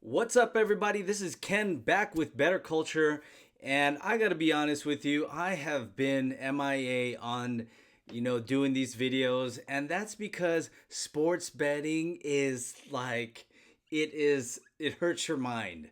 What's up, everybody? This is Ken back with Bettor Culture, and I got to be honest with you. I have been MIA on, doing these videos, and that's because sports betting is like it hurts your mind,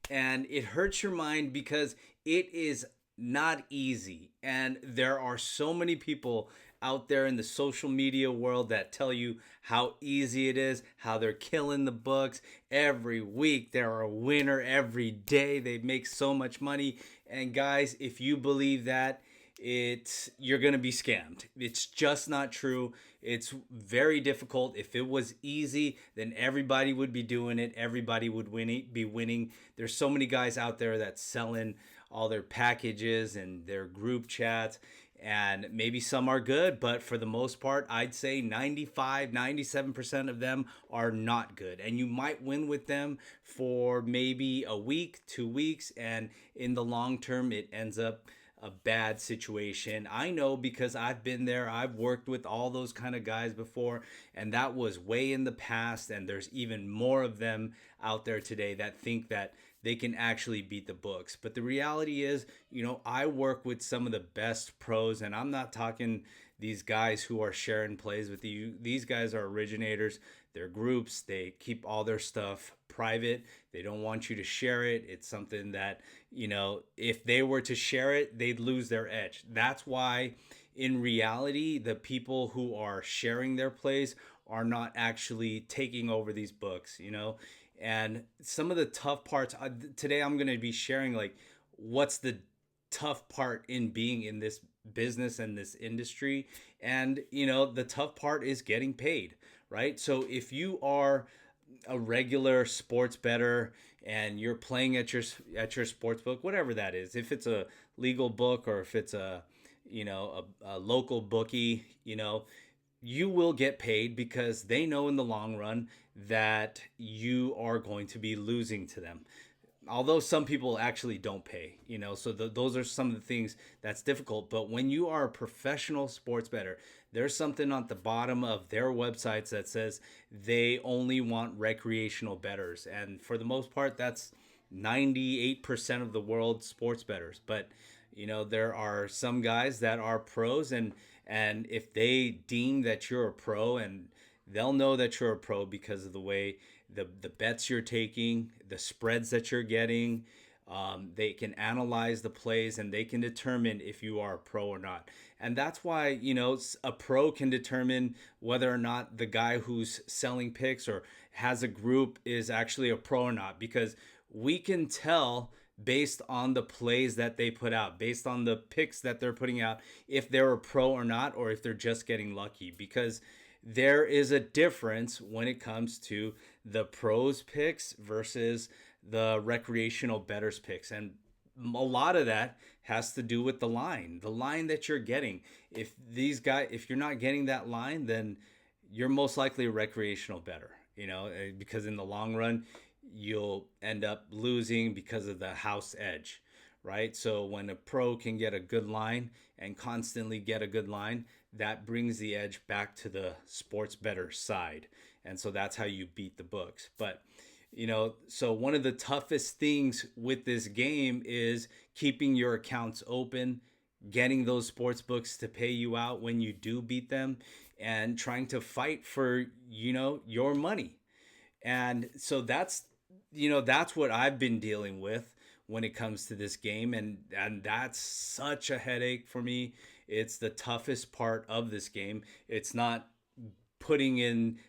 and it hurts your mind because it is not easy, and there are so many people out there in the social media world that tell you how easy it is, how they're killing the books every week. They're a winner every day. They make so much money. And guys, if you believe that, you're going to be scammed. It's just not true. It's very difficult. If it was easy, then everybody would be doing it. Everybody would be winning. There's so many guys out there that selling all their packages and their group chats, and maybe some are good, but for the most part, I'd say 95, 97% of them are not good. And you might win with them for maybe a week, 2 weeks, and in the long term, it ends up a bad situation. I know because I've been there. I've worked with all those kind of guys before, and that was way in the past. And there's even more of them out there today that think that they can actually beat the books. But the reality is, I work with some of the best pros, and I'm not talking these guys who are sharing plays with you. These guys are originators. They're groups. They keep all their stuff private. They don't want you to share it. It's something that, if they were to share it, they'd lose their edge. That's why, in reality, the people who are sharing their plays are not actually taking over these books. And some of the tough parts today, I'm going to be sharing like what's the tough part in being in this business and this industry. And, the tough part is getting paid, right? So if you are a regular sports bettor and you're playing at your sports book, whatever that is, if it's a legal book or if it's a local bookie, you will get paid because they know in the long run that you are going to be losing to them. Although some people actually don't pay, so those are some of the things that's difficult. But when you are a professional sports bettor, there's something on the bottom of their websites that says they only want recreational bettors. And for the most part, that's 98% of the world's sports bettors. But there are some guys that are pros, and if they deem that you're a pro, and they'll know that you're a pro because of the way the bets you're taking, the spreads that you're getting. They can analyze the plays and they can determine if you are a pro or not. And that's why, a pro can determine whether or not the guy who's selling picks or has a group is actually a pro or not, because we can tell based on the plays that they put out, based on the picks that they're putting out, if they're a pro or not, or if they're just getting lucky. Because there is a difference when it comes to the pros picks versus the recreational bettors picks. And a lot of that has to do with the line that you're getting. If you're not getting that line, then you're most likely a recreational bettor, because in the long run, you'll end up losing because of the house edge, right? So when a pro can get a good line and constantly get a good line, that brings the edge back to the sports bettor side. And so that's how you beat the books. But, so one of the toughest things with this game is keeping your accounts open, getting those sports books to pay you out when you do beat them, and trying to fight for, your money. And so that's what I've been dealing with when it comes to this game, and that's such a headache for me. It's the toughest part of this game. It's not finding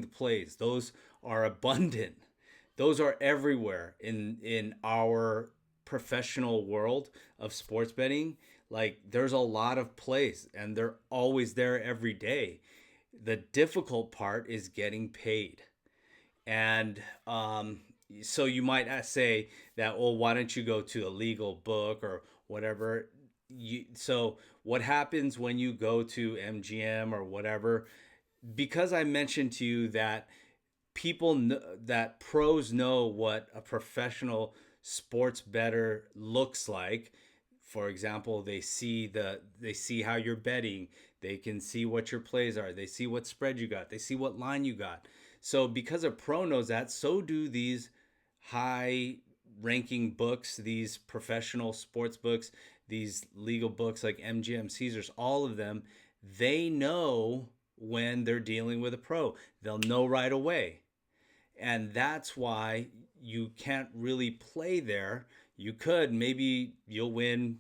the plays. Those are abundant. Those are everywhere in our professional world of sports betting. Like, there's a lot of plays and they're always there every day. The difficult part is getting paid. And so you might say that, well, why don't you go to a legal book or whatever? So what happens when you go to MGM or whatever? Because I mentioned to you that that pros know what a professional sports bettor looks like. For example, they see how you're betting. They can see what your plays are. They see what spread you got. They see what line you got. So because a pro knows that, so do these high ranking books, these professional sports books, these legal books like MGM, Caesars, all of them, they know when they're dealing with a pro. They'll know right away. And that's why you can't really play there. You could, maybe you'll win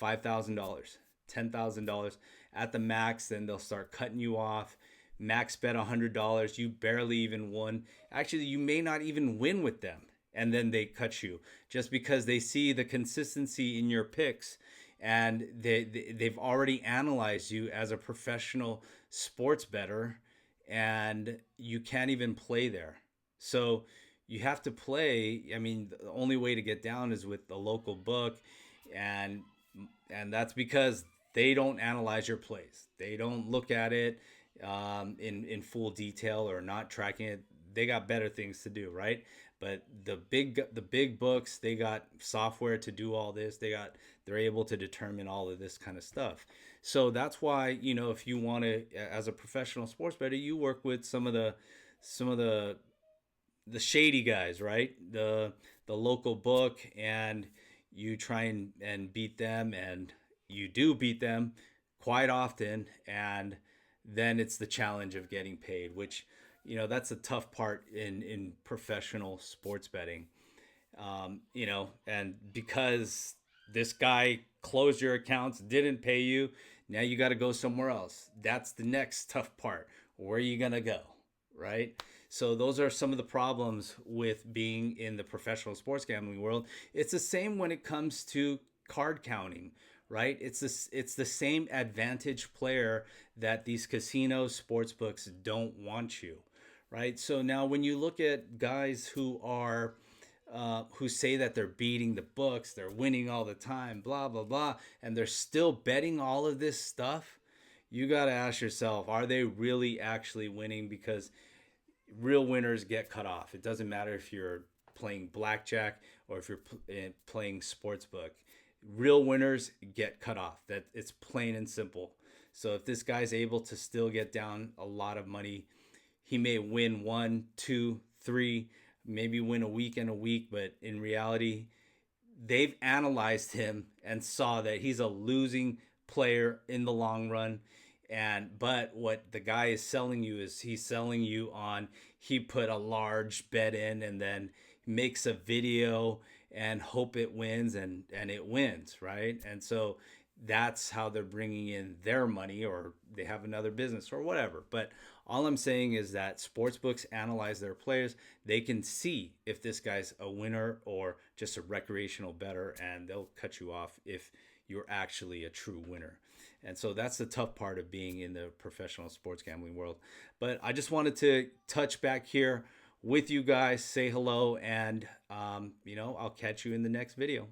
$5,000, $10,000 at the max, then they'll start cutting you off. Max bet $100, you barely even won. Actually, you may not even win with them. And then they cut you just because they see the consistency in your picks, and they've already analyzed you as a professional sports bettor, and you can't even play there. So you have to play. I mean, the only way to get down is with the local book, and that's because they don't analyze your plays. They don't look at it in full detail, or not tracking it. They got better things to do, right? But the big books, they got software to do all this. They're able to determine all of this kind of stuff. So that's why, if you want to, as a professional sports bettor, you work with some of the shady guys, right? The local book, and you try and beat them, and you do beat them quite often, and then it's the challenge of getting paid, which that's a tough part in professional sports betting. And because this guy closed your accounts, didn't pay you, now you got to go somewhere else. That's the next tough part. Where are you going to go? Right? So those are some of the problems with being in the professional sports gambling world. It's the same when it comes to card counting, right? It's the same advantage player that these casinos, sports books don't want you, right? So now when you look at guys who say that they're beating the books, they're winning all the time, blah blah blah, and they're still betting all of this stuff, you got to ask yourself, are they really actually winning? Because real winners get cut off. It doesn't matter if you're playing blackjack or if you're playing sportsbook. Real winners get cut off. That it's plain and simple. So if this guy's able to still get down a lot of money, he may win one, two, three, maybe win a week and a week, but in reality, they've analyzed him and saw that he's a losing player in the long run. But what the guy is selling you is, he's selling you on, he put a large bet in and then makes a video and hope it wins, and it wins, right? And so that's how they're bringing in their money, or they have another business or whatever. But all I'm saying is that sportsbooks analyze their players. They can see if this guy's a winner or just a recreational bettor, and they'll cut you off if you're actually a true winner. And so that's the tough part of being in the professional sports gambling world. But I just wanted to touch back here with you guys, say hello, and I'll catch you in the next video.